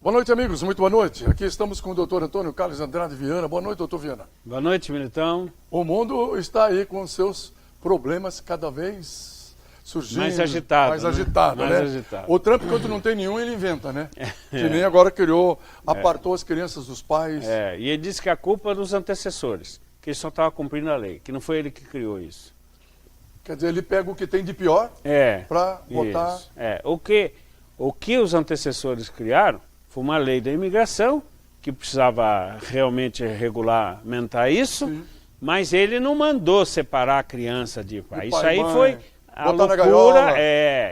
Boa noite, amigos. Muito boa noite. Aqui estamos com o doutor Antônio Carlos Andrade Viana. Boa noite, doutor Viana. Boa noite, Militão. O mundo está aí com seus problemas cada vez surgindo. Mais agitado. Mais agitado, né? Mais agitado. O Trump, quando não tem nenhum, ele inventa, né? Que nem agora criou, apartou as crianças dos pais. E ele disse que a culpa é dos antecessores, que ele só estava cumprindo a lei, que não foi ele que criou isso. Quer dizer, ele pega o que tem de pior para botar... O que os antecessores criaram foi uma lei da imigração, que precisava realmente regulamentar isso, Sim. Mas ele não mandou separar a criança de pai. Isso aí mãe, foi a loucura,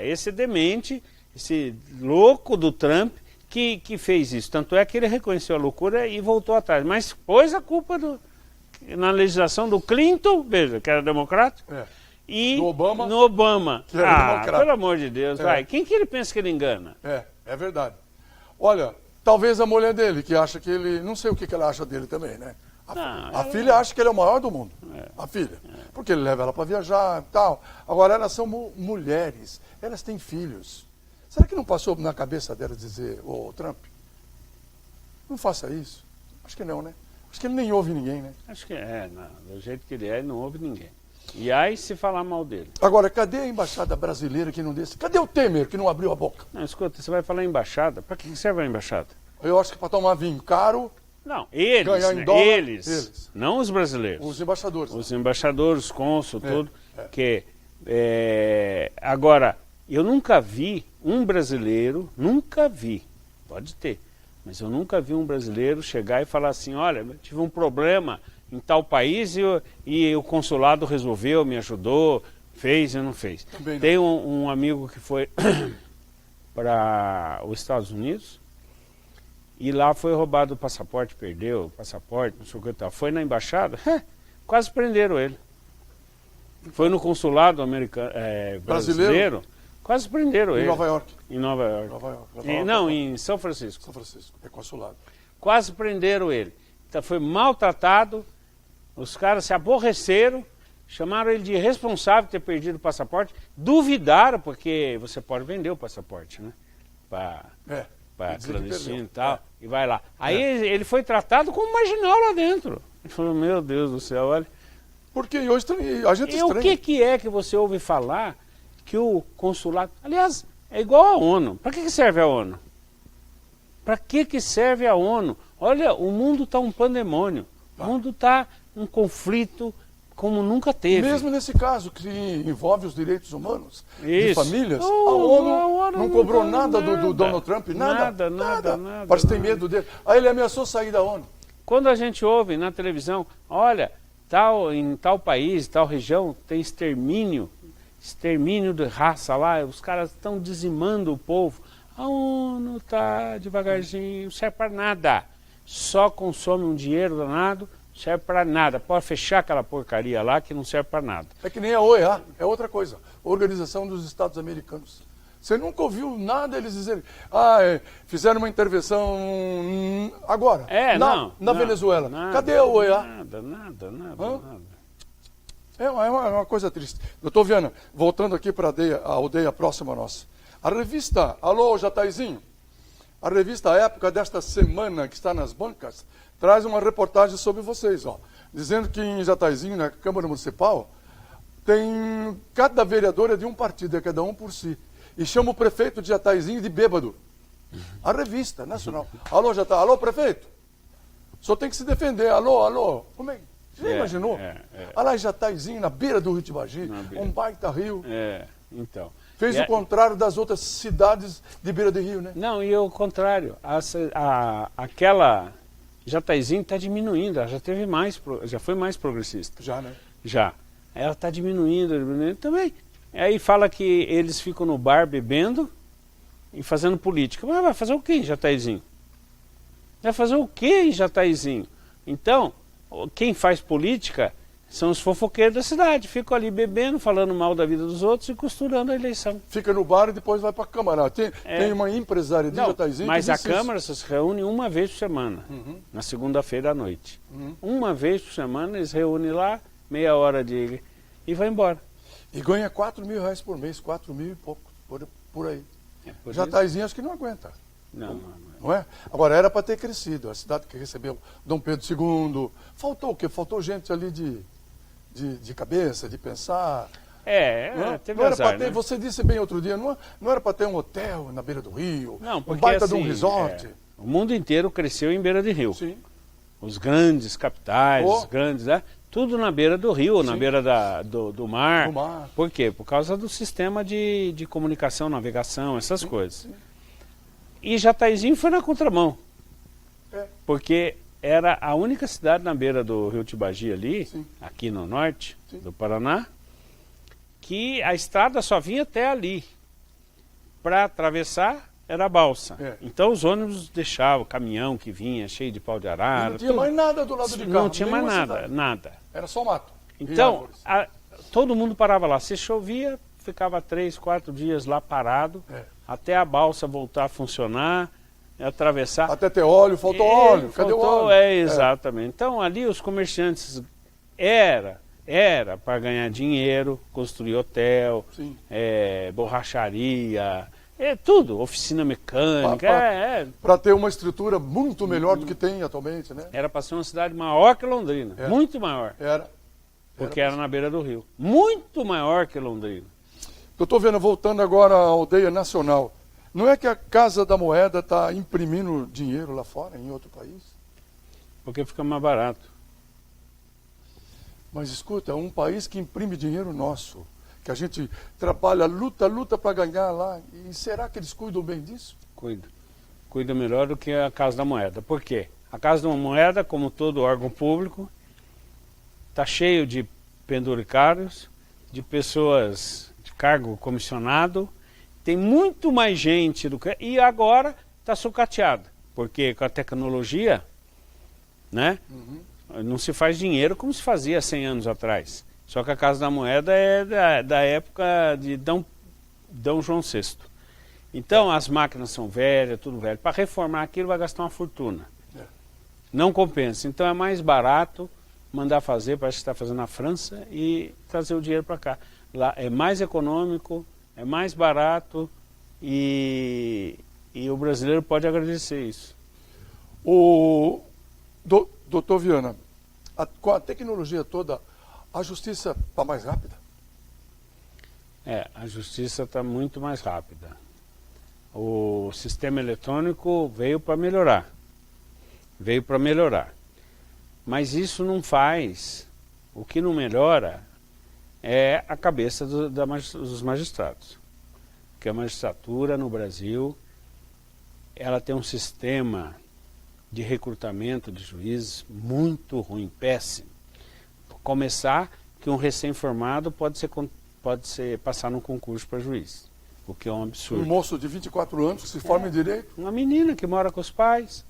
esse demente, esse louco do Trump que fez isso. Tanto é que ele reconheceu a loucura e voltou atrás. Mas pôs a culpa na legislação do Clinton, veja, que era democrata, e no Obama, que era democrata. Pelo amor de Deus, vai. Quem que ele pensa que ele engana? É verdade. Olha, talvez a mulher dele, que acha que ele... Não sei o que ela acha dele também, né? A filha acha que ele é o maior do mundo. A filha. Porque ele leva ela para viajar e tal. Agora, elas são mulheres. Elas têm filhos. Será que não passou na cabeça dela dizer, ô Trump, não faça isso? Acho que não, né? Acho que ele nem ouve ninguém, né? Acho que do jeito que ele é, ele não ouve ninguém. E aí se falar mal dele. Agora, cadê a embaixada brasileira que não desse? Cadê o Temer que não abriu a boca? Não, escuta, você vai falar embaixada. Para que serve a embaixada? Eu acho que para tomar vinho caro... Não, eles, ganhar em né? dólar, eles, não os brasileiros. Os embaixadores. Os embaixadores, cônsul, tudo. Agora, eu nunca vi um brasileiro, pode ter, mas eu nunca vi um brasileiro chegar e falar assim, olha, eu tive um problema em tal país e o consulado resolveu, me ajudou, fez e não fez. Também não. Tem um amigo que foi para os Estados Unidos, e lá foi roubado o passaporte, perdeu o passaporte, não sei o que tal. Foi na embaixada, quase prenderam ele. Foi no consulado americano, brasileiro, quase prenderam ele. Em Nova York. Em Nova York. Não, em São Francisco. São Francisco, é consulado. Quase prenderam ele. Então foi maltratado, os caras se aborreceram, chamaram ele de irresponsável de ter perdido o passaporte, duvidaram, porque você pode vender o passaporte, né? Para clandestino e tal, e vai lá. Aí ele foi tratado como marginal lá dentro. Ele falou, meu Deus do céu, olha. Porque hoje a gente estranha. O que é que você ouve falar que o consulado... Aliás, é igual à ONU. Para que serve a ONU? Para que serve a ONU? Olha, o mundo está um pandemônio. O mundo está um conflito como nunca teve. Mesmo nesse caso que envolve os direitos humanos de Isso. famílias, a ONU não cobrou nada do Donald Trump, nada. Parece que tem medo dele. Aí ele ameaçou sair da ONU. Quando a gente ouve na televisão, olha, em tal país, tal região, tem extermínio de raça lá, os caras estão dizimando o povo. A ONU está devagarzinho, não serve para nada. Só consome um dinheiro danado, não serve para nada. Pode fechar aquela porcaria lá que não serve para nada. É que nem a OEA, é outra coisa. Organização dos Estados Americanos. Você nunca ouviu nada eles dizerem, fizeram uma intervenção agora, na Venezuela. Cadê a OEA? Nada. É uma coisa triste. Doutor Viana, voltando aqui para a aldeia próxima nossa. A revista, alô Jataizinho, a revista Época desta semana que está nas bancas, traz uma reportagem sobre vocês, dizendo que em Jataizinho, na Câmara Municipal, cada vereador é de um partido, é cada um por si. E chama o prefeito de Jataizinho de bêbado. A revista nacional. Alô, alô, prefeito? O senhor tem que se defender. Alô. Como é? Você já imaginou? Olha lá, Jataizinho, na beira do Rio Tibagi, um baita rio. Então. Fez o contrário das outras cidades de beira de rio, né? Não, e o contrário. Aquela Jataizinho está diminuindo, ela já foi mais progressista. Já, né? Já. Ela está diminuindo também. Aí fala que eles ficam no bar bebendo e fazendo política. Mas vai fazer o quê em Jataizinho? Vai fazer o quê em Jataizinho? Então, quem faz política são os fofoqueiros da cidade. Ficam ali bebendo, falando mal da vida dos outros e costurando a eleição. Fica no bar e depois vai para a Câmara. Tem uma empresária de Jataizinho mas a Câmara se reúne uma vez por semana, na segunda-feira à noite. Uma vez por semana eles reúnem lá, meia hora e vai embora. E ganha R$4.000 por mês, 4 mil e pouco, por aí. Jataizinho acho que não aguenta. Não. Não é? Agora, era para ter crescido. A cidade que recebeu Dom Pedro II. Faltou o quê? Faltou gente ali de cabeça, de pensar. Teve não era azar, para ter, né? você disse bem outro dia, não era para ter um hotel na beira do rio, Não, um porque baita assim, de um resort. o mundo inteiro cresceu em beira de rio. Sim. Os grandes capitais, os grandes, né? Tudo na beira do rio, na beira do mar. Do mar. Por quê? Por causa do sistema de comunicação, navegação, essas coisas. Sim. E Jataizinho foi na contramão. É. Porque era a única cidade na beira do rio Tibagi ali, Sim. aqui no norte Sim. do Paraná, que a estrada só vinha até ali. Para atravessar era a balsa. É. Então os ônibus deixavam, o caminhão que vinha cheio de pau de arara. E não tinha mais nada do lado de cá. Não tinha mais nenhuma nada, cidade. nada. Era só mato. e Então, árvores. todo mundo parava lá. Se chovia, ficava 3, 4 dias lá parado, até a balsa voltar a funcionar, atravessar. Até ter óleo, faltou óleo. Cadê o óleo? Exatamente. Então, ali os comerciantes era para ganhar dinheiro, construir hotel, Sim. borracharia, tudo, oficina mecânica. Para ter uma estrutura muito melhor do que tem atualmente, né? Era para ser uma cidade maior que Londrina, muito maior. Porque era na beira do rio. Muito maior que Londrina. Eu estou vendo, voltando agora à aldeia nacional, não é que a Casa da Moeda está imprimindo dinheiro lá fora, em outro país? Porque fica mais barato. Mas escuta, é um país que imprime dinheiro nosso, que a gente trabalha, luta para ganhar lá. E será que eles cuidam bem disso? Cuida melhor do que a Casa da Moeda. Por quê? A Casa da Moeda, como todo órgão público, está cheio de penduricários, de pessoas de cargo comissionado, tem muito mais gente do que... E agora está sucateada, porque com a tecnologia, né, não se faz dinheiro como se fazia 100 anos atrás. Só que a Casa da Moeda é da época de D. João VI. Então as máquinas são velhas, tudo velho. Para reformar aquilo vai gastar uma fortuna. Não compensa. Então é mais barato mandar fazer, parece que está fazendo na França, e trazer o dinheiro para cá. Lá é mais econômico, é mais barato e o brasileiro pode agradecer isso. Doutor Viana, com a tecnologia toda, a justiça está mais rápida? A justiça está muito mais rápida. O sistema eletrônico veio para melhorar. Mas isso não faz, o que não melhora é a cabeça dos magistrados. Porque a magistratura no Brasil, ela tem um sistema de recrutamento de juízes muito ruim, péssimo. Começar que um recém-formado pode passar num concurso para juiz, o que é um absurdo. Um moço de 24 anos que se forma em direito? Uma menina que mora com os pais,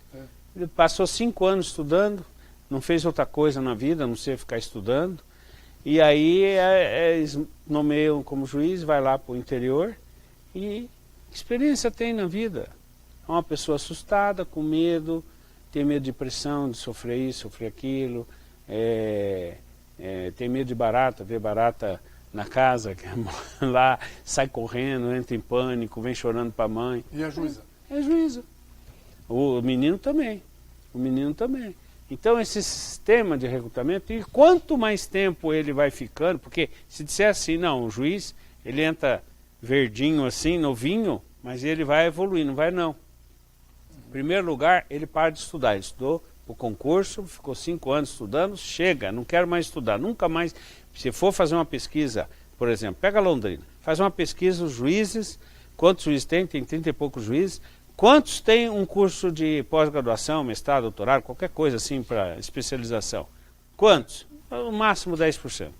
ele passou 5 anos estudando, não fez outra coisa na vida, a não ser ficar estudando, e aí eles nomeiam como juiz, vai lá para o interior e experiência tem na vida. É uma pessoa assustada, com medo, tem medo de pressão, de sofrer isso, sofrer aquilo, tem medo de barata, vê barata na casa, lá sai correndo, entra em pânico, vem chorando para a mãe. E a juíza? É juíza. O menino também. Então esse sistema de recrutamento, e quanto mais tempo ele vai ficando, porque se disser assim, não, o juiz, ele entra verdinho assim, novinho, mas ele vai evoluir, não vai não. Em primeiro lugar, ele para de estudar, ele estudou o concurso, ficou 5 anos estudando, chega, não quero mais estudar, nunca mais. Se for fazer uma pesquisa, por exemplo, pega Londrina, faz uma pesquisa, os juízes, quantos juízes tem 30 e poucos juízes, quantos têm um curso de pós-graduação, mestrado, doutorado, qualquer coisa assim para especialização? Quantos? No máximo 10%.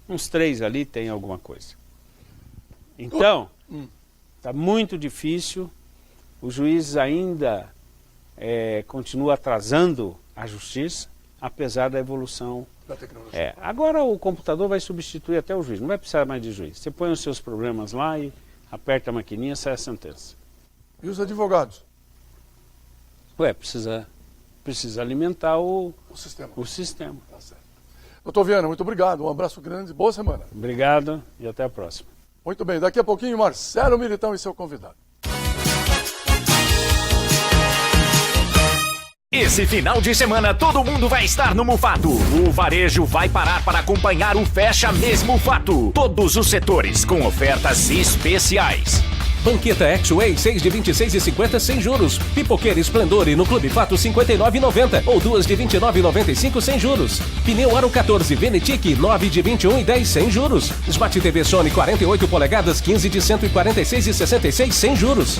Uns 3 ali tem alguma coisa. Então, está muito difícil, os juízes ainda continuam atrasando a justiça, apesar da evolução da tecnologia. Agora o computador vai substituir até o juiz, não vai precisar mais de juiz. Você põe os seus problemas lá e aperta a maquininha, sai a sentença. E os advogados? Precisa alimentar o sistema. Tá certo. Doutor Viana, muito obrigado, um abraço grande, boa semana. Obrigado e até a próxima. Muito bem, daqui a pouquinho Marcelo Militão e seu convidado. Esse final de semana todo mundo vai estar no Mufato. O varejo vai parar para acompanhar o Fecha Mês Mufato. Todos os setores com ofertas especiais. Banqueta X-Way 6 de 26,50 sem juros. Pipoqueira Esplendore no Clube Fato 59,90 ou 2 de 29,95 sem juros. Pneu Aro 14 Venetic 9 de 21,10 sem juros. Smart TV Sony 48 polegadas 15 de 146,66 sem juros.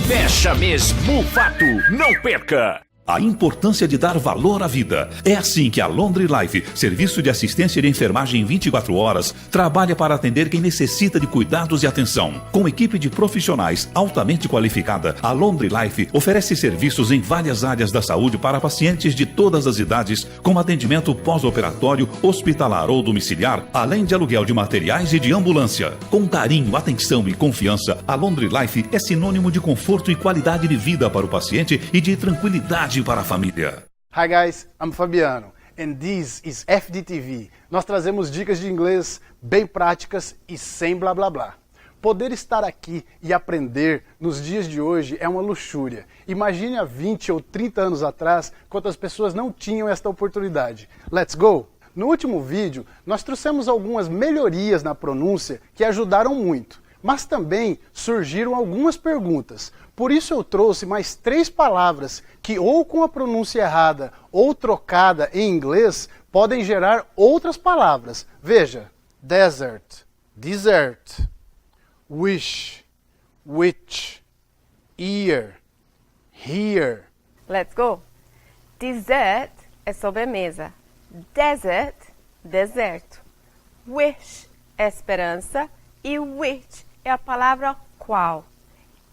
Fecha Mês Mufato. Não perca! A importância de dar valor à vida. É assim que a Laundry Life, serviço de assistência de enfermagem 24 horas, trabalha para atender quem necessita de cuidados e atenção. Com equipe de profissionais altamente qualificada, a Laundry Life oferece serviços em várias áreas da saúde para pacientes de todas as idades, com atendimento pós-operatório, hospitalar ou domiciliar, além de aluguel de materiais e de ambulância. Com carinho, atenção e confiança, a Laundry Life é sinônimo de conforto e qualidade de vida para o paciente e de tranquilidade para a família. Hi guys, I'm Fabiano and this is FDTV. Nós trazemos dicas de inglês bem práticas e sem blá blá blá. Poder estar aqui e aprender nos dias de hoje é uma luxúria. Imagine há 20 ou 30 anos atrás, quantas pessoas não tinham esta oportunidade. Let's go! No último vídeo, nós trouxemos algumas melhorias na pronúncia que ajudaram muito, mas também surgiram algumas perguntas. Por isso eu trouxe mais 3 palavras que ou com a pronúncia errada ou trocada em inglês podem gerar outras palavras. Veja, desert, desert, wish, which, ear, here. Let's go. Dessert é sobremesa. Desert, deserto. Wish é esperança e which é a palavra qual.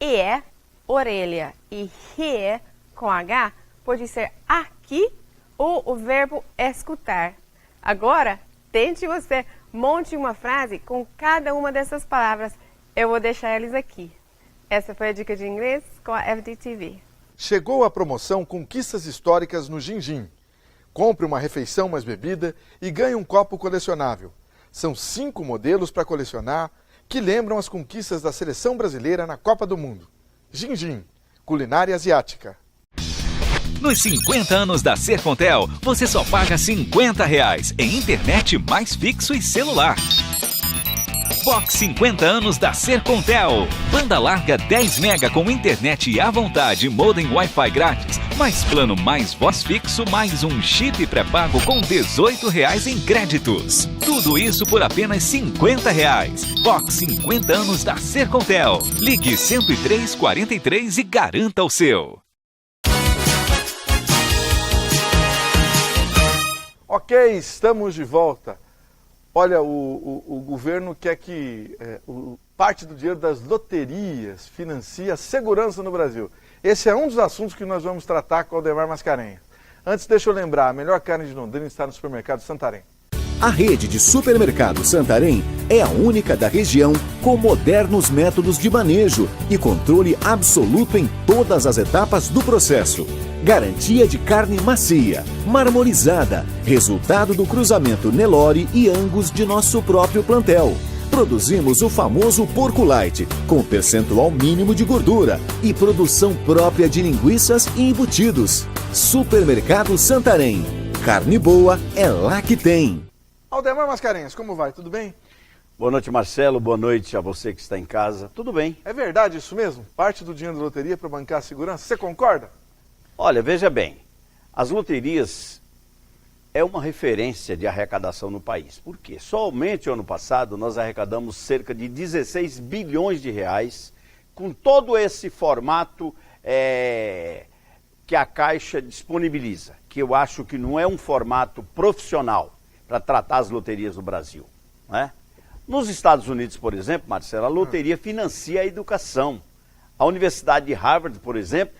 E orelha e here com H pode ser aqui ou o verbo escutar. Agora, tente você, monte uma frase com cada uma dessas palavras. Eu vou deixar eles aqui. Essa foi a dica de inglês com a FDTV. Chegou a promoção Conquistas Históricas no Gin-Gin. Compre uma refeição mais bebida e ganhe um copo colecionável. São 5 modelos para colecionar que lembram as conquistas da seleção brasileira na Copa do Mundo. Gin-Gin, culinária asiática. Nos 50 anos da Sercontel, você só paga R$50 em internet mais fixo e celular. Box 50 anos da Sercontel. Banda larga 10 mega com internet à vontade e modem Wi-Fi grátis, mais plano mais voz fixo, mais um chip pré-pago com R$18 em créditos. Tudo isso por apenas R$50. Box 50 anos da Sercontel. Ligue 10343 e garanta o seu. Ok, estamos de volta. Olha, o governo quer que parte do dinheiro das loterias financie a segurança no Brasil. Esse é um dos assuntos que nós vamos tratar com o Aldemar Mascarenhas. Antes, deixa eu lembrar, a melhor carne de Londrina está no supermercado Santarém. A rede de supermercado Santarém é a única da região com modernos métodos de manejo e controle absoluto em todas as etapas do processo. Garantia de carne macia, marmorizada, resultado do cruzamento Nelore e Angus de nosso próprio plantel. Produzimos o famoso Porco Light, com percentual mínimo de gordura e produção própria de linguiças e embutidos. Supermercado Santarém. Carne boa é lá que tem. Aldemar Mascarenhas, como vai? Tudo bem? Boa noite, Marcelo. Boa noite a você que está em casa. Tudo bem? É verdade isso mesmo? Parte do dinheiro da loteria para bancar a segurança? Você concorda? Olha, veja bem, as loterias é uma referência de arrecadação no país. Por quê? Somente ano passado nós arrecadamos cerca de 16 bilhões de reais com todo esse formato que a Caixa disponibiliza, que eu acho que não é um formato profissional para tratar as loterias do Brasil, né? Nos Estados Unidos, por exemplo, Marcelo, a loteria financia a educação. A Universidade de Harvard, por exemplo,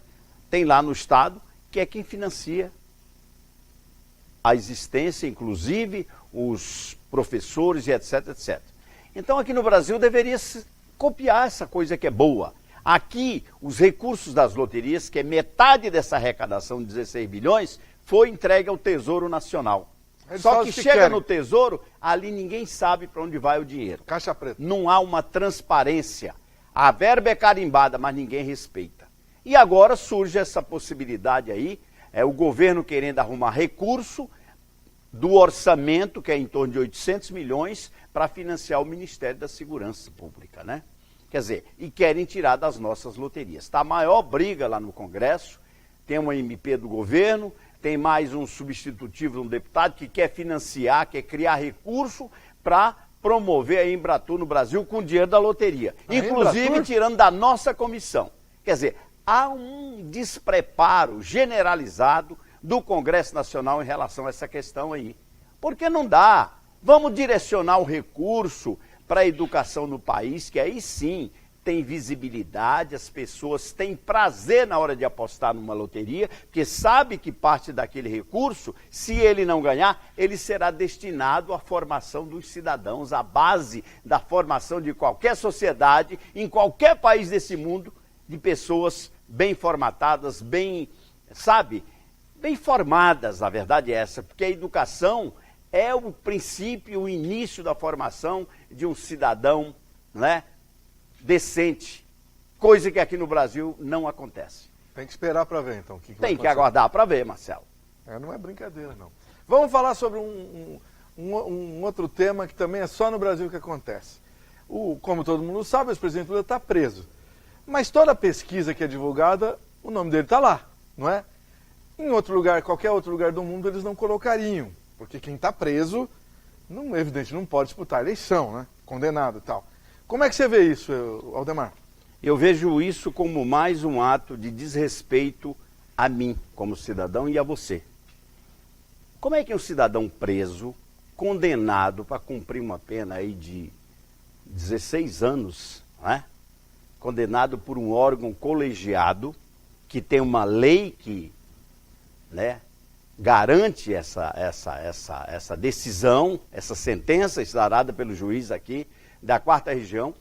tem lá no estado, que é quem financia a existência, inclusive os professores e etc, etc. Então aqui no Brasil deveria se copiar essa coisa que é boa. Aqui, os recursos das loterias, que é metade dessa arrecadação de 16 bilhões, foi entregue ao Tesouro Nacional. Só que chega no Tesouro, ali ninguém sabe para onde vai o dinheiro. Caixa preta. Não há uma transparência. A verba é carimbada, mas ninguém respeita. E agora surge essa possibilidade aí É o governo querendo arrumar recurso do orçamento, que é em torno de 800 milhões, para financiar o Ministério da Segurança Pública, né? Quer dizer, e querem tirar das nossas loterias. Está a maior briga lá no Congresso, tem uma MP do governo, tem mais um substitutivo de um deputado que quer financiar, quer criar recurso para promover a Embratur no Brasil com dinheiro da loteria. Inclusive tirando da nossa comissão. Quer dizer, há um despreparo generalizado do Congresso Nacional em relação a essa questão aí. Porque não dá. Vamos direcionar o recurso para a educação no país, que aí sim tem visibilidade, as pessoas têm prazer na hora de apostar numa loteria, porque sabe que parte daquele recurso, se ele não ganhar, ele será destinado à formação dos cidadãos, à base da formação de qualquer sociedade, em qualquer país desse mundo, de pessoas bem formatadas, bem, sabe, bem formadas, a verdade é essa, porque a educação é o princípio, o início da formação de um cidadão, né, decente, coisa que aqui no Brasil não acontece. Tem que esperar para ver, então. Tem que aguardar para ver, Marcelo. Não é brincadeira, não. Vamos falar sobre um outro tema que também é só no Brasil que acontece. Como todo mundo sabe, o ex-presidente Lula está preso. Mas toda pesquisa que é divulgada, o nome dele está lá, não é? Em outro lugar, qualquer outro lugar do mundo, eles não colocariam. Porque quem está preso, evidentemente, não pode disputar a eleição, né? Condenado e tal. Como é que você vê isso, Aldemar? Eu vejo isso como mais um ato de desrespeito a mim, como cidadão, e a você. Como é que um cidadão preso, condenado para cumprir uma pena aí de 16 anos, né? Condenado por um órgão colegiado, que tem uma lei que, né, garante essa decisão, essa sentença dada pelo juiz aqui da 4ª região,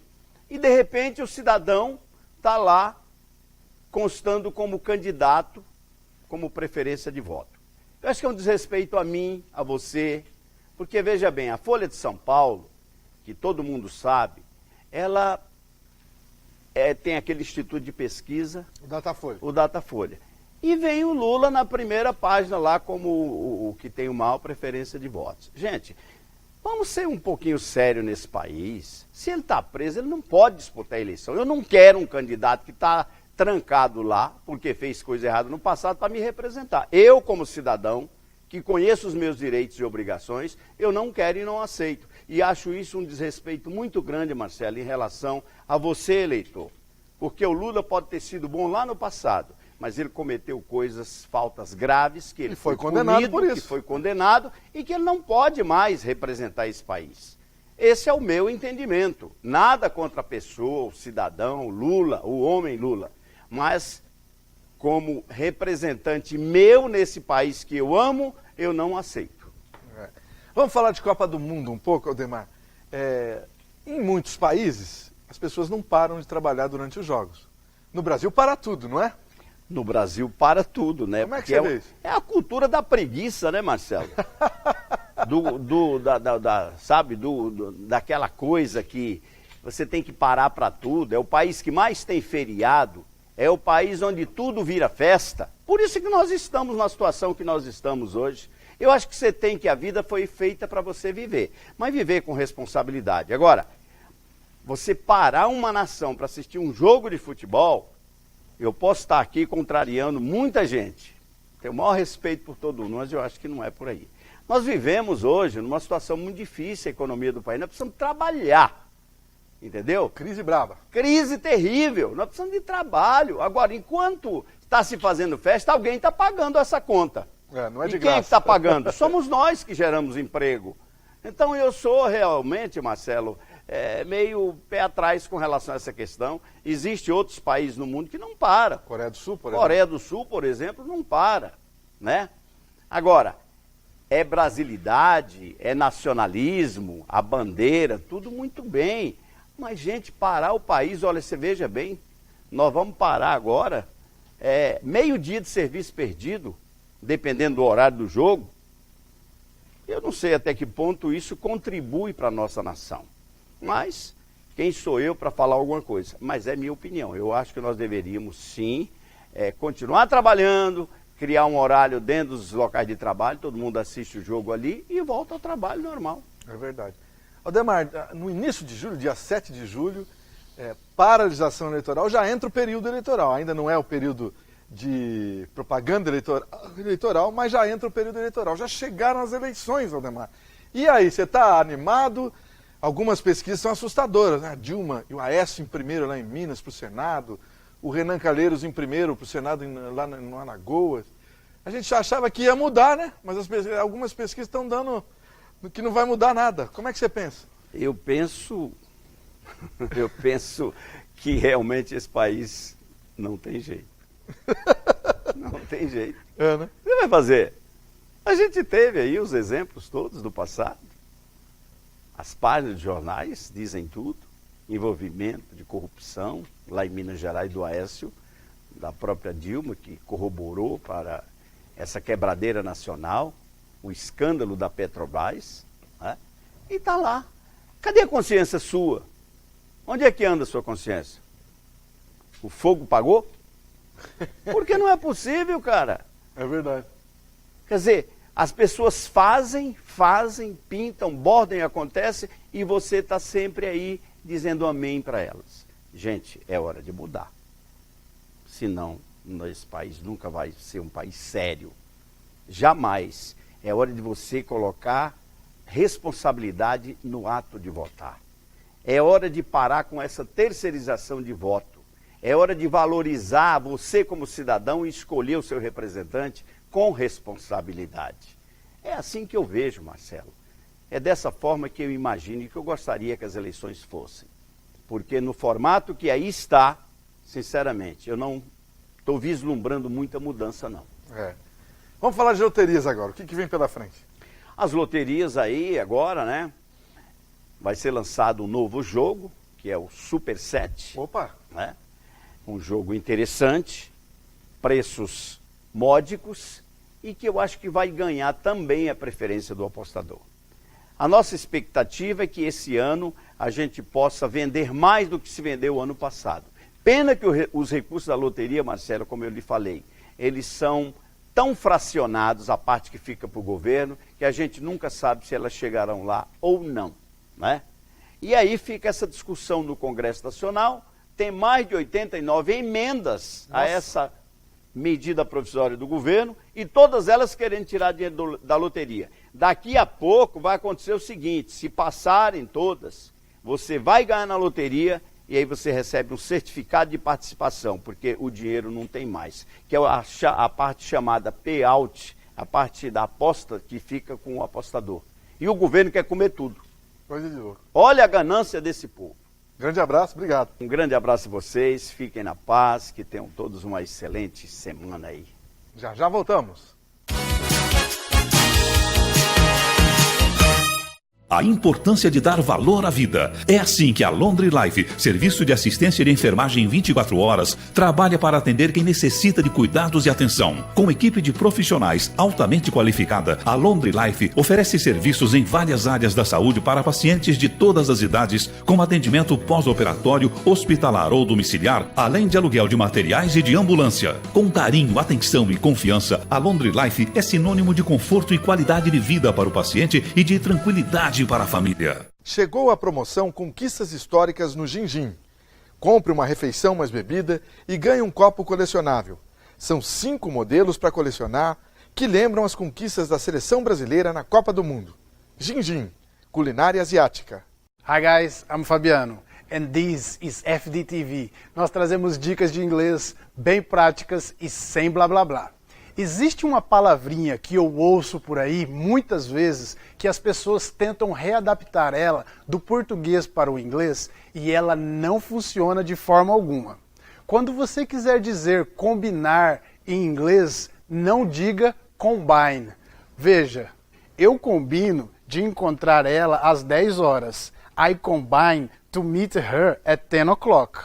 e de repente o cidadão está lá constando como candidato, como preferência de voto. Eu acho que é um desrespeito a mim, a você, porque veja bem, a Folha de São Paulo, que todo mundo sabe, ela tem aquele instituto de pesquisa, o Datafolha. E vem o Lula na primeira página lá como o que tem uma maior preferência de votos. Gente, vamos ser um pouquinho sério nesse país. Se ele está preso, ele não pode disputar a eleição. Eu não quero um candidato que está trancado lá porque fez coisa errada no passado para me representar. Eu, como cidadão, que conheço os meus direitos e obrigações, eu não quero e não aceito. E acho isso um desrespeito muito grande, Marcelo, em relação a você, eleitor. Porque o Lula pode ter sido bom lá no passado, mas ele cometeu faltas graves, que ele foi condenado por isso. Que foi condenado e que ele não pode mais representar esse país. Esse é o meu entendimento. Nada contra a pessoa, o cidadão, o Lula, o homem Lula. Mas, como representante meu nesse país que eu amo, eu não aceito. Vamos falar de Copa do Mundo um pouco, Aldemar. Em muitos países, as pessoas não param de trabalhar durante os jogos. No Brasil, para tudo, não é? No Brasil, para tudo, né? Como é que você vê isso? É a cultura da preguiça, né, Marcelo? Daquela coisa que você tem que parar para tudo. É o país que mais tem feriado, é o país onde tudo vira festa. Por isso que nós estamos na situação que nós estamos hoje. Eu acho que a vida foi feita para você viver, mas viver com responsabilidade. Agora, você parar uma nação para assistir um jogo de futebol, eu posso estar aqui contrariando muita gente. Tenho o maior respeito por todo mundo, mas eu acho que não é por aí. Nós vivemos hoje numa situação muito difícil, a economia do país. Nós precisamos trabalhar, entendeu? Crise brava. Crise terrível. Nós precisamos de trabalho. Agora, enquanto está se fazendo festa, alguém está pagando essa conta. Não é de e graça. Quem está pagando? Somos nós que geramos emprego. Então eu sou realmente, Marcelo, meio pé atrás com relação a essa questão. Existem outros países no mundo que não param. Coreia do Sul, por exemplo. Coreia do Sul, por exemplo, não para, né? Agora, é brasilidade, é nacionalismo, a bandeira, tudo muito bem. Mas, gente, parar o país, olha, você veja bem, nós vamos parar agora, meio dia de serviço perdido, dependendo do horário do jogo. Eu não sei até que ponto isso contribui para a nossa nação. Mas, quem sou eu para falar alguma coisa? Mas é minha opinião. Eu acho que nós deveríamos, sim, continuar trabalhando, criar um horário dentro dos locais de trabalho, todo mundo assiste o jogo ali e volta ao trabalho normal. É verdade. Ademar, no início de julho, dia 7 de julho, paralisação eleitoral, já entra o período eleitoral. Ainda não é o período de propaganda eleitoral, mas já entra o período eleitoral. Já chegaram as eleições, Ademar. E aí, você está animado? Algumas pesquisas são assustadoras, né? A Dilma e o Aécio em primeiro lá em Minas para o Senado, o Renan Calheiros em primeiro para o Senado lá no Alagoas. A gente já achava que ia mudar, né? Mas algumas pesquisas estão dando que não vai mudar nada. Como é que você pensa? Eu penso que realmente esse país não tem jeito. Não tem jeito. É, né? O que vai fazer? A gente teve aí os exemplos todos do passado. As páginas de jornais dizem tudo. Envolvimento de corrupção, lá em Minas Gerais do Aécio, da própria Dilma, que corroborou para essa quebradeira nacional, o escândalo da Petrobras, né? E está lá. Cadê a consciência sua? Onde é que anda a sua consciência? O fogo pagou? Porque não é possível, cara. É verdade. Quer dizer, as pessoas fazem, pintam, bordam e acontece, e você está sempre aí dizendo amém para elas. Gente, é hora de mudar. Senão, esse país nunca vai ser um país sério. Jamais. É hora de você colocar responsabilidade no ato de votar. É hora de parar com essa terceirização de voto. É hora de valorizar você como cidadão e escolher o seu representante com responsabilidade. É assim que eu vejo, Marcelo. É dessa forma que eu imagino e que eu gostaria que as eleições fossem. Porque no formato que aí está, sinceramente, eu não estou vislumbrando muita mudança, não. É. Vamos falar de loterias agora. O que vem pela frente? As loterias aí agora, né? Vai ser lançado um novo jogo, que é o Super 7. Opa! Né? Um jogo interessante, preços módicos e que eu acho que vai ganhar também a preferência do apostador. A nossa expectativa é que esse ano a gente possa vender mais do que se vendeu o ano passado. Pena que os recursos da loteria, Marcelo, como eu lhe falei, eles são tão fracionados, a parte que fica para o governo, que a gente nunca sabe se elas chegarão lá ou não, né? E aí fica essa discussão no Congresso Nacional, tem mais de 89 emendas a essa medida provisória do governo e todas elas querendo tirar dinheiro da loteria. Daqui a pouco vai acontecer o seguinte, se passarem todas, você vai ganhar na loteria e aí você recebe um certificado de participação, porque o dinheiro não tem mais, que é a parte chamada payout, a parte da aposta que fica com o apostador. E o governo quer comer tudo. Coisa de louco. Olha a ganância desse povo. Grande abraço, obrigado. Um grande abraço a vocês, fiquem na paz, que tenham todos uma excelente semana aí. Já voltamos. A importância de dar valor à vida. É assim que a Laundry Life, serviço de assistência de enfermagem 24 horas, trabalha para atender quem necessita de cuidados e atenção. Com equipe de profissionais altamente qualificada, a Laundry Life oferece serviços em várias áreas da saúde para pacientes de todas as idades, como atendimento pós-operatório, hospitalar ou domiciliar, além de aluguel de materiais e de ambulância. Com carinho, atenção e confiança, a Laundry Life é sinônimo de conforto e qualidade de vida para o paciente e de tranquilidade para a família. Chegou a promoção Conquistas Históricas no Gin-Gin. Compre uma refeição mais bebida e ganhe um copo colecionável. São 5 modelos para colecionar que lembram as conquistas da seleção brasileira na Copa do Mundo. Gin-Gin, culinária asiática. Hi guys, I'm Fabiano and this is FDTV. Nós trazemos dicas de inglês bem práticas e sem blá blá blá. Existe uma palavrinha que eu ouço por aí muitas vezes que as pessoas tentam readaptar ela do português para o inglês e ela não funciona de forma alguma. Quando você quiser dizer combinar em inglês, não diga combine. Veja, eu combino de encontrar ela às 10 horas. I combine to meet her at 10 o'clock.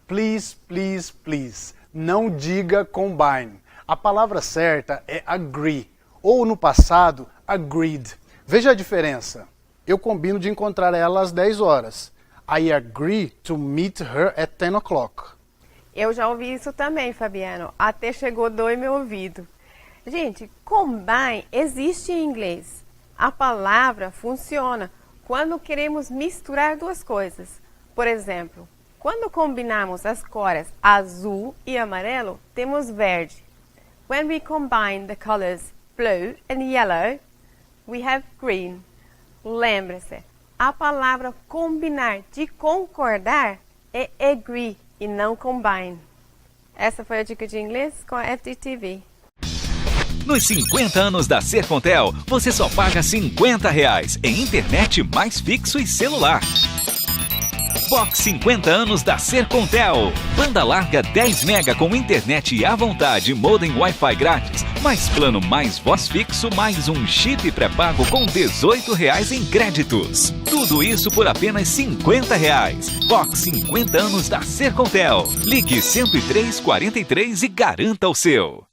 Please, please, please, não diga combine. A palavra certa é agree, ou no passado, agreed. Veja a diferença. Eu combino de encontrar ela às 10 horas. I agree to meet her at 10 o'clock. Eu já ouvi isso também, Fabiano. Até chegou dor em meu ouvido. Gente, combine existe em inglês. A palavra funciona quando queremos misturar duas coisas. Por exemplo, quando combinamos as cores azul e amarelo, temos verde. When we combine the colors blue and yellow, we have green. Lembre-se, a palavra combinar de concordar é agree e não combine. Essa foi a dica de inglês com a FDTV. Nos 50 anos da Sercontel, você só paga R$50 em internet mais fixo e celular. Box 50 anos da Sercontel. Banda larga 10 mega com internet à vontade, modem Wi-Fi grátis, mais plano mais voz fixo, mais um chip pré-pago com R$18 em créditos. Tudo isso por apenas R$50. Box 50 anos da Sercontel. Ligue 10343 e garanta o seu.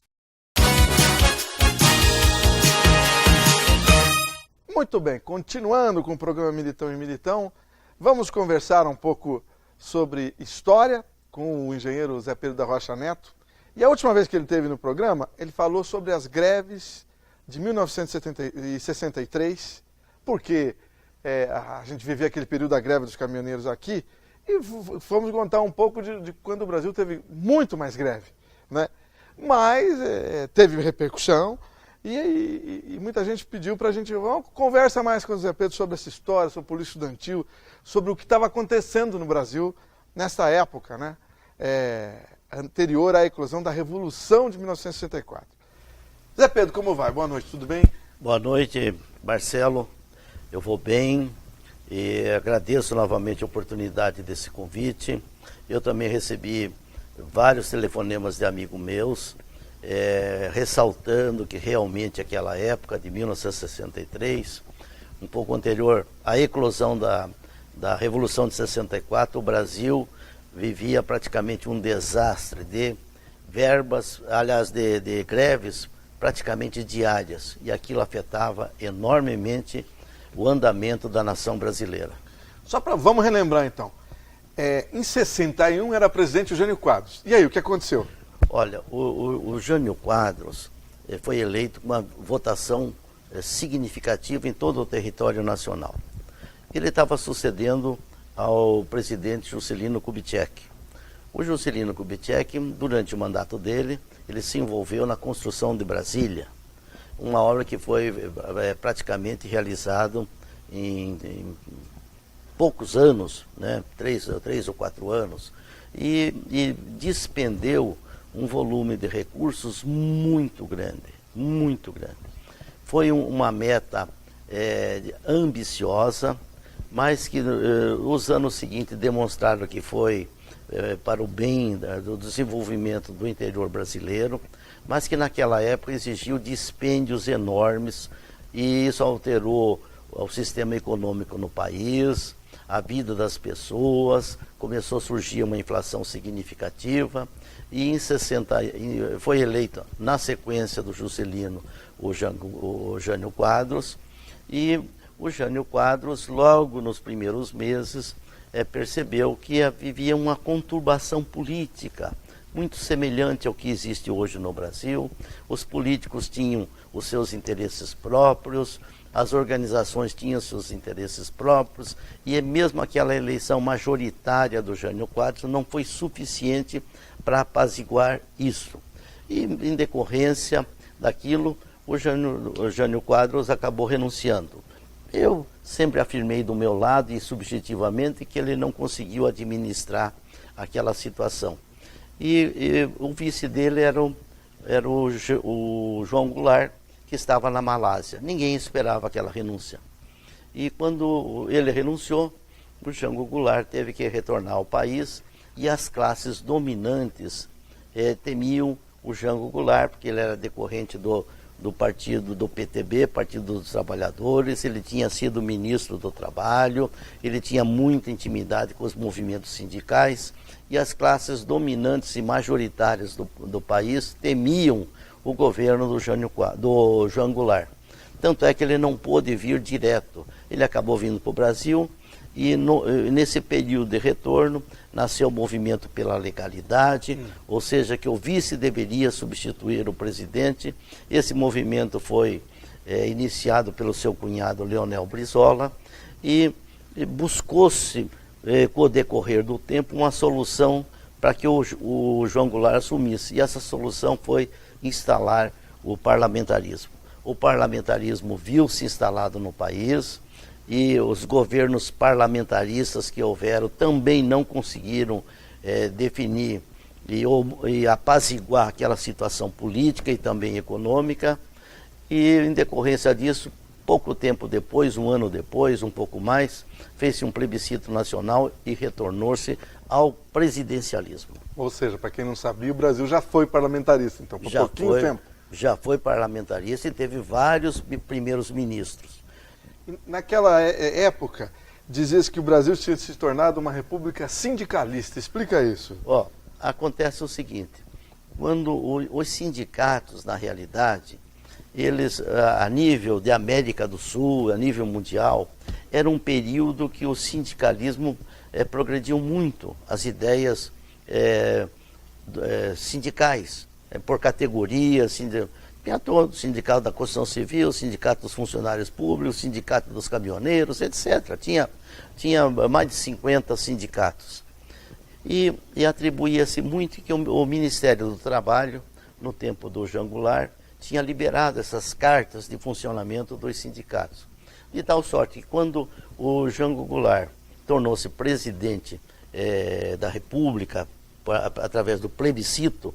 Muito bem, continuando com o programa Militão e Militão, vamos conversar um pouco sobre história com o engenheiro Zé Pedro da Rocha Neto. E a última vez que ele esteve no programa, ele falou sobre as greves de 1963, porque a gente vivia aquele período da greve dos caminhoneiros aqui, e fomos contar um pouco de quando o Brasil teve muito mais greve, né? Mas teve repercussão. E muita gente pediu para a gente, conversa mais com o Zé Pedro sobre essa história, sobre a polícia estudantil, sobre o que estava acontecendo no Brasil nessa época, né? Anterior à eclosão da Revolução de 1964. Zé Pedro, como vai? Boa noite, tudo bem? Boa noite, Marcelo. Eu vou bem e agradeço novamente a oportunidade desse convite. Eu também recebi vários telefonemas de amigos meus, ressaltando que realmente aquela época de 1963, um pouco anterior à eclosão da Revolução de 64, o Brasil vivia praticamente um desastre de verbas, aliás, de greves praticamente diárias, e aquilo afetava enormemente o andamento da nação brasileira. Vamos relembrar então. Em 61 era presidente o Jânio Quadros. E aí, o que aconteceu? Olha, o Jânio Quadros foi eleito com uma votação significativa em todo o território nacional. Ele estava sucedendo ao presidente Juscelino Kubitschek. O Juscelino Kubitschek, durante o mandato dele, ele se envolveu na construção de Brasília, uma obra que foi praticamente realizada em poucos anos, né? 3 ou 4 anos, e despendeu um volume de recursos muito grande, muito grande. Foi uma meta ambiciosa, mas que os anos seguintes demonstraram que foi para o bem do desenvolvimento do interior brasileiro, mas que naquela época exigiu dispêndios enormes, e isso alterou o sistema econômico no país, a vida das pessoas, começou a surgir uma inflação significativa, e foi eleito na sequência do Juscelino o Jânio Quadros, e o Jânio Quadros, logo nos primeiros meses, percebeu que vivia uma conturbação política muito semelhante ao que existe hoje no Brasil. Os políticos tinham os seus interesses próprios, as organizações tinham seus interesses próprios, e mesmo aquela eleição majoritária do Jânio Quadros não foi suficiente para apaziguar isso. E, em decorrência daquilo, o Jânio Quadros acabou renunciando. Eu sempre afirmei do meu lado e subjetivamente que ele não conseguiu administrar aquela situação. E o vice dele era o João Goulart, que estava na Malásia. Ninguém esperava aquela renúncia. E quando ele renunciou, o Jango Goulart teve que retornar ao país, e as classes dominantes temiam o Jango Goulart, porque ele era decorrente do partido do PTB, Partido dos Trabalhadores, ele tinha sido ministro do Trabalho, ele tinha muita intimidade com os movimentos sindicais, e as classes dominantes e majoritárias do país temiam o governo do João Goulart. Tanto é que ele não pôde vir direto. Ele acabou vindo para o Brasil E nesse período de retorno, nasceu o movimento pela legalidade, ou seja, que o vice deveria substituir o presidente. Esse movimento foi iniciado pelo seu cunhado Leonel Brizola e buscou-se, com o decorrer do tempo, uma solução para que o João Goulart assumisse. E essa solução foi instalar o parlamentarismo. O parlamentarismo viu-se instalado no país, e os governos parlamentaristas que houveram também não conseguiram definir e apaziguar aquela situação política e também econômica, e em decorrência disso, pouco tempo depois, um ano depois, um pouco mais, fez-se um plebiscito nacional e retornou-se ao presidencialismo. Ou seja, para quem não sabia, o Brasil já foi parlamentarista, então, por pouquinho tempo. Já foi parlamentarista e teve vários primeiros ministros. Naquela época, dizia-se que o Brasil tinha se tornado uma república sindicalista. Explica isso. Acontece o seguinte, quando os sindicatos, na realidade, eles, a nível de América do Sul, a nível mundial, era um período que o sindicalismo progrediu muito, as ideias sindicais, por categorias, tinha todo o sindicato da construção civil, o sindicato dos funcionários públicos, o sindicato dos caminhoneiros, etc. Tinha mais de 50 sindicatos. E atribuía-se muito que o Ministério do Trabalho, no tempo do João Goulart, tinha liberado essas cartas de funcionamento dos sindicatos. De tal sorte que quando o João Goulart tornou-se presidente da República, através do plebiscito,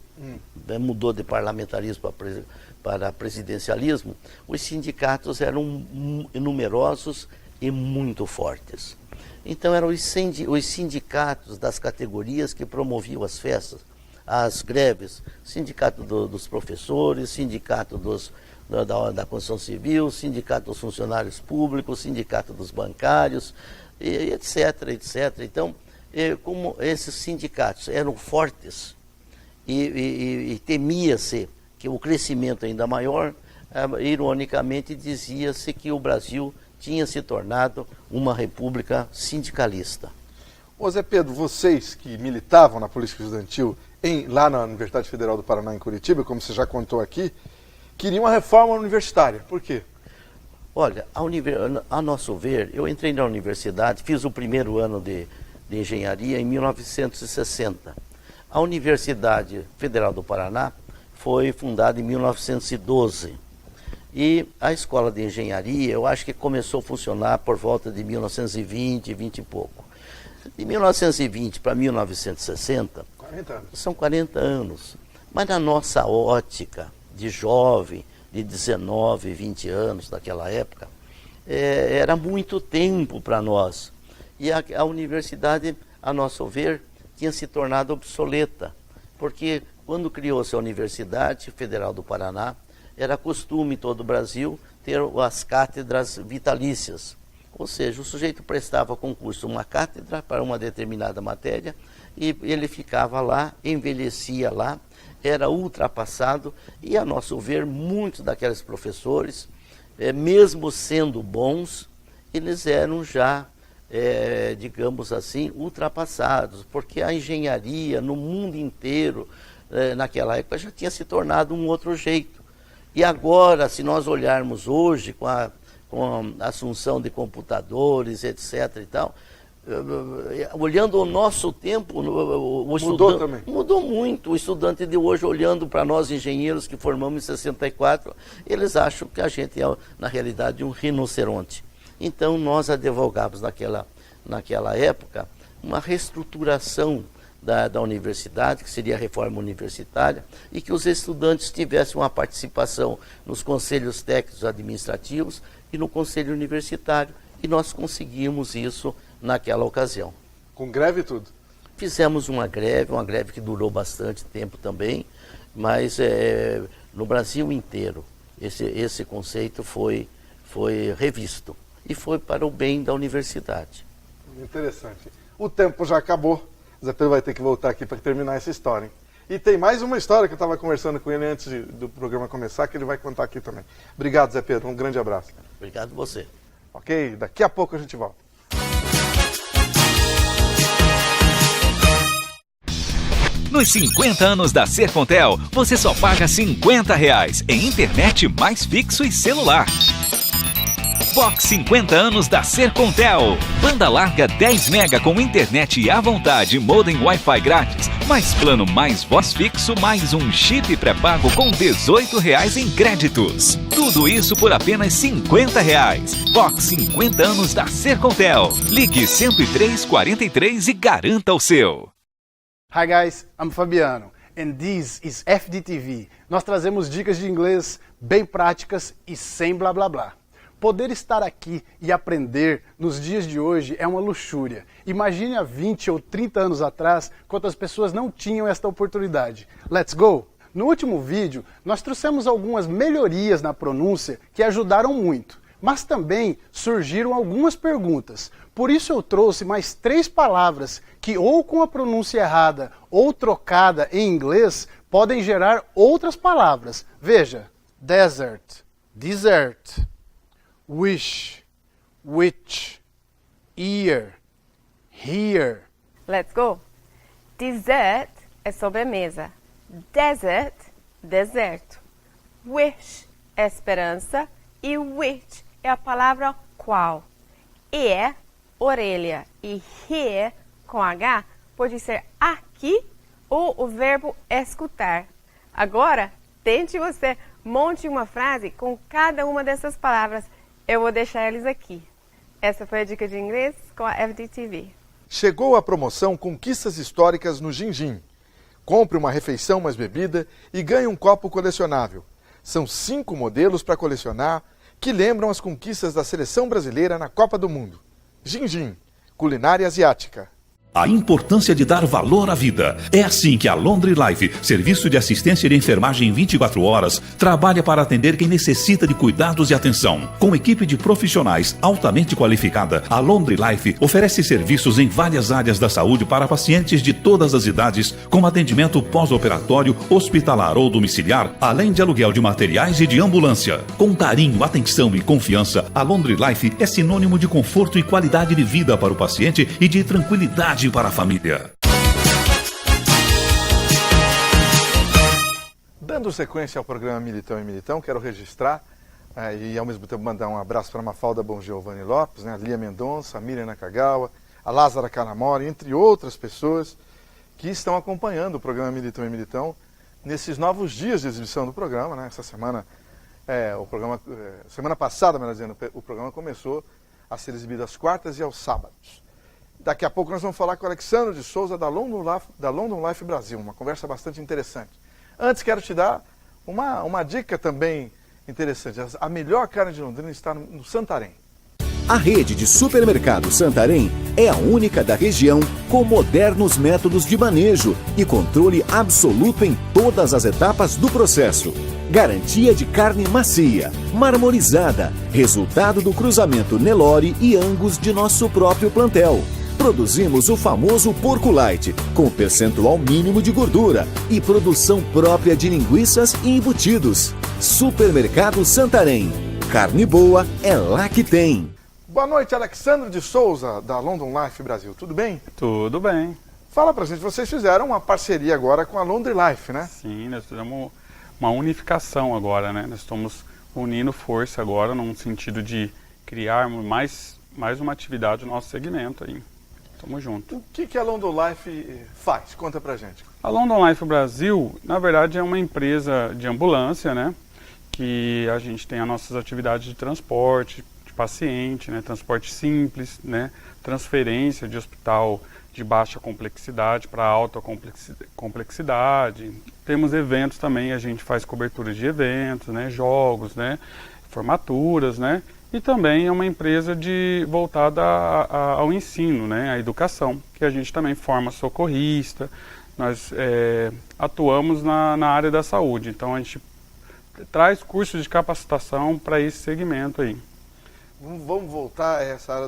mudou de parlamentarismo para presidencialismo, os sindicatos eram numerosos e muito fortes. Então eram os sindicatos das categorias que promoviam as festas, as greves, sindicato dos professores, sindicato da construção civil, sindicato dos funcionários públicos, sindicato dos bancários, etc, etc. Então, como esses sindicatos eram fortes e temia-se que o crescimento ainda maior, ironicamente dizia-se que o Brasil tinha se tornado uma república sindicalista. Ô Zé Pedro, vocês que militavam na política estudantil lá na Universidade Federal do Paraná, em Curitiba, como você já contou aqui, queriam uma reforma universitária. Por quê? Olha, a nosso ver, eu entrei na universidade, fiz o primeiro ano de engenharia em 1960. A Universidade Federal do Paraná foi fundada em 1912. E a escola de engenharia, eu acho que começou a funcionar por volta de 1920, 20 e pouco. De 1920 para 1960, 40 anos. São 40 anos. Mas na nossa ótica de jovem, de 19, 20 anos naquela época, era muito tempo para nós. E a universidade, a nosso ver, tinha se tornado obsoleta, porque quando criou-se a Universidade Federal do Paraná, era costume em todo o Brasil ter as cátedras vitalícias. Ou seja, o sujeito prestava concurso uma cátedra para uma determinada matéria e ele ficava lá, envelhecia lá, era ultrapassado e, a nosso ver, muitos daqueles professores, mesmo sendo bons, eles eram já, digamos assim, ultrapassados, porque a engenharia no mundo inteiro, naquela época, já tinha se tornado um outro jeito. E agora, se nós olharmos hoje com a assunção de computadores, etc. e tal, olhando o nosso tempo, mudou também. Mudou muito. O estudante de hoje, olhando para nós engenheiros que formamos em 64, eles acham que a gente é, na realidade, um rinoceronte. Então, nós advogávamos naquela época uma reestruturação da universidade, que seria a reforma universitária, e que os estudantes tivessem uma participação nos conselhos técnicos administrativos e no conselho universitário, e nós conseguimos isso naquela ocasião. Com greve e tudo? Fizemos uma greve que durou bastante tempo também, mas no Brasil inteiro esse conceito foi revisto, e foi para o bem da universidade. Interessante. O tempo já acabou. Zé Pedro vai ter que voltar aqui para terminar essa história, hein? E tem mais uma história que eu estava conversando com ele antes do programa começar, que ele vai contar aqui também. Obrigado, Zé Pedro. Um grande abraço. Obrigado você. Ok? Daqui a pouco a gente volta. Nos 50 anos da Sercontel, você só paga R$50 em internet mais fixo e celular. Box 50 anos da Sercontel. Banda larga 10 mega com internet à vontade e modem Wi-Fi grátis, mais plano mais voz fixo, mais um chip pré-pago com R$18 em créditos. Tudo isso por apenas R$50. Box 50 anos da Sercontel. Ligue 10343 e garanta o seu. Hi guys, I'm Fabiano and this is FDTV. Nós trazemos dicas de inglês bem práticas e sem blá blá blá. Poder estar aqui e aprender nos dias de hoje é uma luxúria. Imagine há 20 ou 30 anos atrás, quantas pessoas não tinham esta oportunidade. Let's go! No último vídeo, nós trouxemos algumas melhorias na pronúncia que ajudaram muito, mas também surgiram algumas perguntas. Por isso eu trouxe mais 3 palavras que ou com a pronúncia errada ou trocada em inglês podem gerar outras palavras. Veja, desert, desert. Wish, which, ear, here. Let's go. Dessert é sobremesa. Desert, deserto. Wish é esperança e which é a palavra qual. E, orelha e here com H pode ser aqui ou o verbo escutar. Agora, tente você, monte uma frase com cada uma dessas palavras. Eu vou deixar eles aqui. Essa foi a dica de inglês com a FDTV. Chegou a promoção Conquistas Históricas no Gin-Gin. Compre uma refeição mais bebida e ganhe um copo colecionável. São 5 modelos para colecionar que lembram as conquistas da seleção brasileira na Copa do Mundo. Gin-Gin, culinária asiática. A importância de dar valor à vida. É assim que a Laundry Life, serviço de assistência de enfermagem 24 horas, trabalha para atender quem necessita de cuidados e atenção. Com equipe de profissionais altamente qualificada, a Laundry Life oferece serviços em várias áreas da saúde para pacientes de todas as idades, com atendimento pós-operatório, hospitalar ou domiciliar, além de aluguel de materiais e de ambulância. Com carinho, atenção e confiança, a Laundry Life é sinônimo de conforto e qualidade de vida para o paciente e de tranquilidade para a família. Dando sequência ao programa Militão e Militão, quero registrar e ao mesmo tempo mandar um abraço para a Mafalda Bongiovanni Lopes, a Lia Mendonça, a Miriam Nakagawa, a Lázara Kanamori, entre outras pessoas que estão acompanhando o programa Militão e Militão nesses novos dias de exibição do programa. Essa semana, semana passada, melhor dizendo, o programa começou a ser exibido às quartas e aos sábados. Daqui a pouco nós vamos falar com o Alexandre de Souza da London Life Brasil, uma conversa bastante interessante. Antes quero te dar uma dica também interessante. A melhor carne de Londrina está no Santarém. A rede de supermercado Santarém é a única da região com modernos métodos de manejo e controle absoluto em todas as etapas do processo. Garantia de carne macia, marmorizada, resultado do cruzamento Nelore e Angus de nosso próprio plantel. Produzimos o famoso Porco Light, com percentual mínimo de gordura e produção própria de linguiças e embutidos. Supermercado Santarém. Carne boa é lá que tem. Boa noite, Alexandre de Souza, da London Life Brasil. Tudo bem? Tudo bem. Fala pra gente, vocês fizeram uma parceria agora com a Laundry Life, né? Sim, nós fizemos uma unificação agora, né? Nós estamos unindo força agora num sentido de criar mais uma atividade no nosso segmento aí. Tamo junto. O que a London Life faz? Conta pra gente. A London Life Brasil, na verdade, é uma empresa de ambulância, né? Que a gente tem as nossas atividades de transporte de paciente, né? Transporte simples, né? Transferência de hospital de baixa complexidade para alta complexidade. Temos eventos também, a gente faz cobertura de eventos, né? Jogos, né? Formaturas, né? E também é uma empresa voltada ao ensino, né, à educação, que a gente também forma socorrista, nós atuamos na área da saúde, então a gente traz cursos de capacitação para esse segmento aí. Vamos voltar a essa área,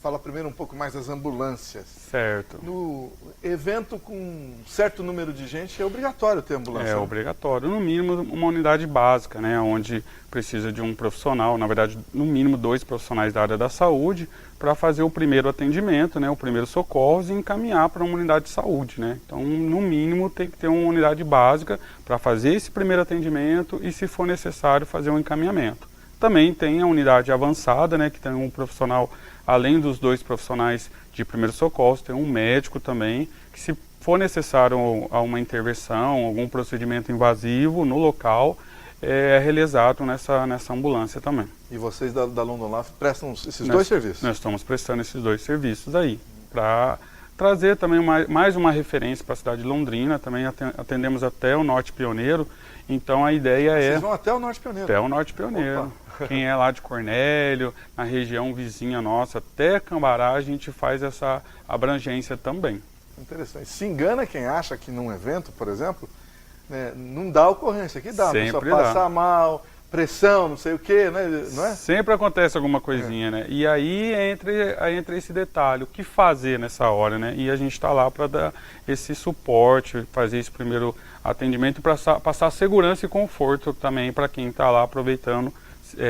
fala primeiro um pouco mais das ambulâncias. Certo. No evento com um certo número de gente, é obrigatório ter ambulância. É obrigatório, no mínimo uma unidade básica, né, onde precisa de um profissional, na verdade, no mínimo 2 profissionais da área da saúde, para fazer o primeiro atendimento, né, o primeiro socorro e encaminhar para uma unidade de saúde, né. Então, no mínimo, tem que ter uma unidade básica para fazer esse primeiro atendimento e, se for necessário, fazer um encaminhamento. Também tem a unidade avançada, né, que tem um profissional, além dos 2 profissionais de primeiro socorro, tem um médico também, que se for necessário uma intervenção, algum procedimento invasivo no local, é realizado nessa ambulância também. E vocês da London Life prestam esses 2 serviços? Nós estamos prestando esses 2 serviços aí, para trazer também mais uma referência para a cidade de Londrina, também atendemos até o Norte Pioneiro, então a ideia é... Vocês vão até o Norte Pioneiro? Até o Norte Pioneiro. Opa. Quem é lá de Cornélio, na região vizinha nossa, até Cambará, a gente faz essa abrangência também. Interessante. Se engana quem acha que num evento, por exemplo, né, não dá ocorrência. Aqui dá, sempre a pessoa passar mal, pressão, não sei o quê, né? Não é? Sempre acontece alguma coisinha, né? E aí entra esse detalhe, o que fazer nessa hora, né? E a gente está lá para dar esse suporte, fazer esse primeiro atendimento e passar segurança e conforto também para quem está lá aproveitando,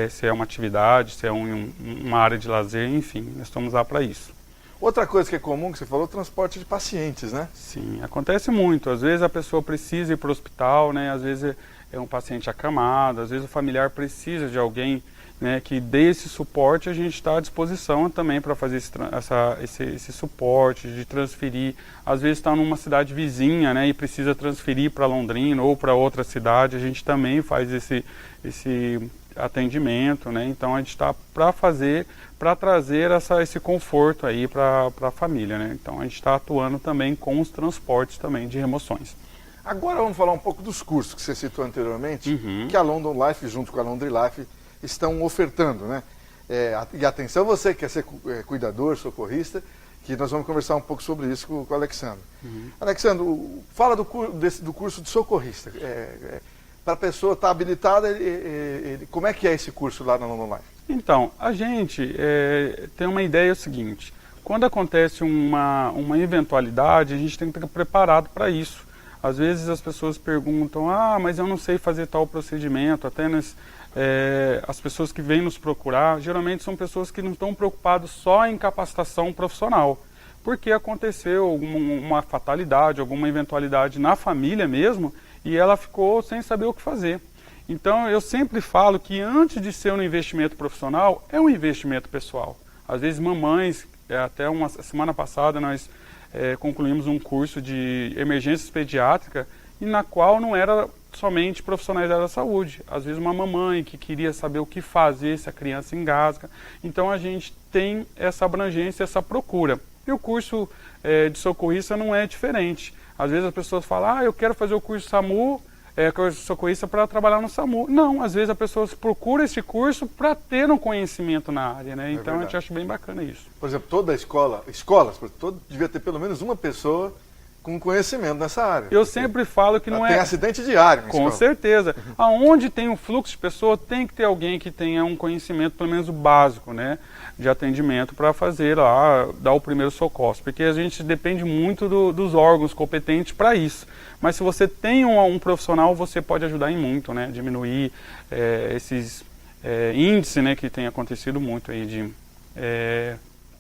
se é uma atividade, se é uma área de lazer, enfim, nós estamos lá para isso. Outra coisa que é comum, que você falou, o transporte de pacientes, né? Sim, acontece muito. Às vezes a pessoa precisa ir para o hospital, né? Às vezes é um paciente acamado, às vezes o familiar precisa de alguém, né, que dê esse suporte. A gente está à disposição também para fazer esse suporte, de transferir. Às vezes está numa cidade vizinha, né, e precisa transferir para Londrina ou para outra cidade, a gente também faz esse atendimento, né? Então a gente está para trazer esse conforto aí para a família, né? Então a gente está atuando também com os transportes também de remoções. Agora vamos falar um pouco dos cursos que você citou anteriormente, que a London Life junto com a Laundry Life estão ofertando, né? E atenção, você que quer ser cuidador, socorrista, que nós vamos conversar um pouco sobre isso com o Alexandre. Alexandre, fala do curso de socorrista. Para a pessoa estar habilitada, como é que é esse curso lá na London Life? Então, a gente tem uma ideia seguinte, quando acontece uma eventualidade, a gente tem que estar preparado para isso. Às vezes as pessoas perguntam, mas eu não sei fazer tal procedimento, até as pessoas que vêm nos procurar, geralmente são pessoas que não estão preocupadas só em capacitação profissional, porque aconteceu uma fatalidade, alguma eventualidade na família mesmo, e ela ficou sem saber o que fazer. Então eu sempre falo que antes de ser um investimento profissional, é um investimento pessoal. Às vezes mamães, até uma semana passada nós concluímos um curso de emergências pediátricas, e na qual não era somente profissionais da área da saúde. Às vezes uma mamãe que queria saber o que fazer se a criança engasga. Então a gente tem essa abrangência, essa procura. E o curso de socorrista não é diferente. Às vezes as pessoas falam, eu quero fazer o curso SAMU, socorrista para trabalhar no SAMU. Não, às vezes a pessoa procura esse curso para ter um conhecimento na área, né? Então a gente acha bem bacana isso. Por exemplo, toda devia ter pelo menos uma pessoa com conhecimento nessa área. Eu sempre falo que não tem acidente diário na escola. Com certeza. Aonde tem um fluxo de pessoa, tem que ter alguém que tenha um conhecimento, pelo menos o básico, né, de atendimento para fazer lá, dar o primeiro socorro. Porque a gente depende muito dos órgãos competentes para isso. Mas se você tem um profissional, você pode ajudar em muito, né, diminuir esses índices, né, que tem acontecido muito aí de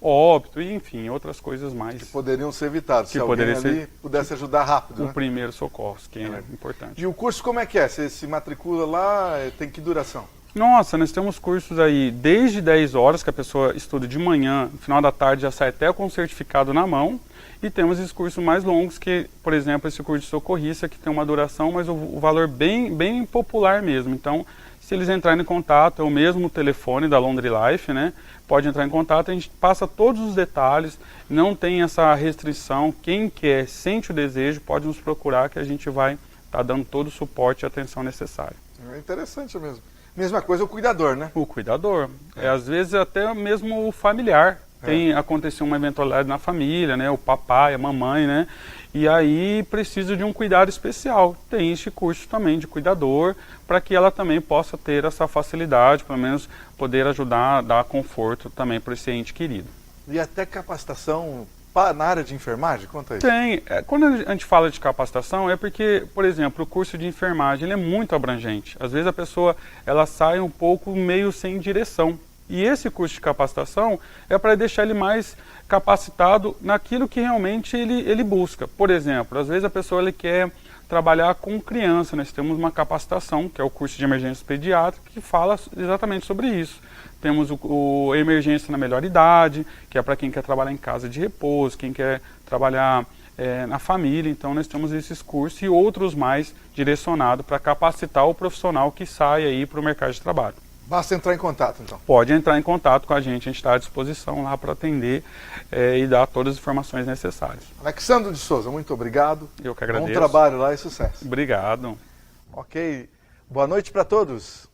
óbito e, enfim, outras coisas mais. Que poderiam ser evitados, se alguém ali pudesse ajudar rápido, o né? primeiro socorro, que é importante. E o curso como é que é? Você se matricula lá, tem que duração? Nossa, nós temos cursos aí desde 10 horas, que a pessoa estuda de manhã, no final da tarde já sai até com o certificado na mão, e temos esses cursos mais longos, que, por exemplo, esse curso de socorrista, que tem uma duração, mas o valor bem popular mesmo. Então, se eles entrarem em contato, é o mesmo telefone da Laundry Life, né? Pode entrar em contato, a gente passa todos os detalhes, não tem essa restrição. Quem quer, sente o desejo, pode nos procurar, que a gente vai estar dando todo o suporte e atenção necessária. É interessante mesmo. Mesma coisa o cuidador, né? O cuidador. Às vezes até mesmo o familiar. Aconteceu uma eventualidade na família, né? O papai, a mamãe, né? e aí precisa de um cuidado especial. Tem este curso também de cuidador, para que ela também possa ter essa facilidade, pelo menos poder ajudar, dar conforto também para esse ente querido. E até capacitação na área de enfermagem? Conta aí. Tem. Quando a gente fala de capacitação, é porque, por exemplo, o curso de enfermagem ele é muito abrangente. Às vezes a pessoa ela sai um pouco meio sem direção. E esse curso de capacitação é para deixar ele mais capacitado naquilo que realmente ele busca. Por exemplo, às vezes a pessoa ele quer trabalhar com criança. Nós temos uma capacitação, que é o curso de emergência pediátrica, que fala exatamente sobre isso. Temos o emergência na melhor idade, que é para quem quer trabalhar em casa de repouso, quem quer trabalhar na família. Então nós temos esses cursos e outros mais direcionados para capacitar o profissional que sai aí para o mercado de trabalho. Basta entrar em contato, então. Pode entrar em contato com a gente está à disposição lá para atender e dar todas as informações necessárias. Alexandre de Souza, muito obrigado. Eu que agradeço. Bom trabalho lá e sucesso. Obrigado. Ok. Boa noite para todos.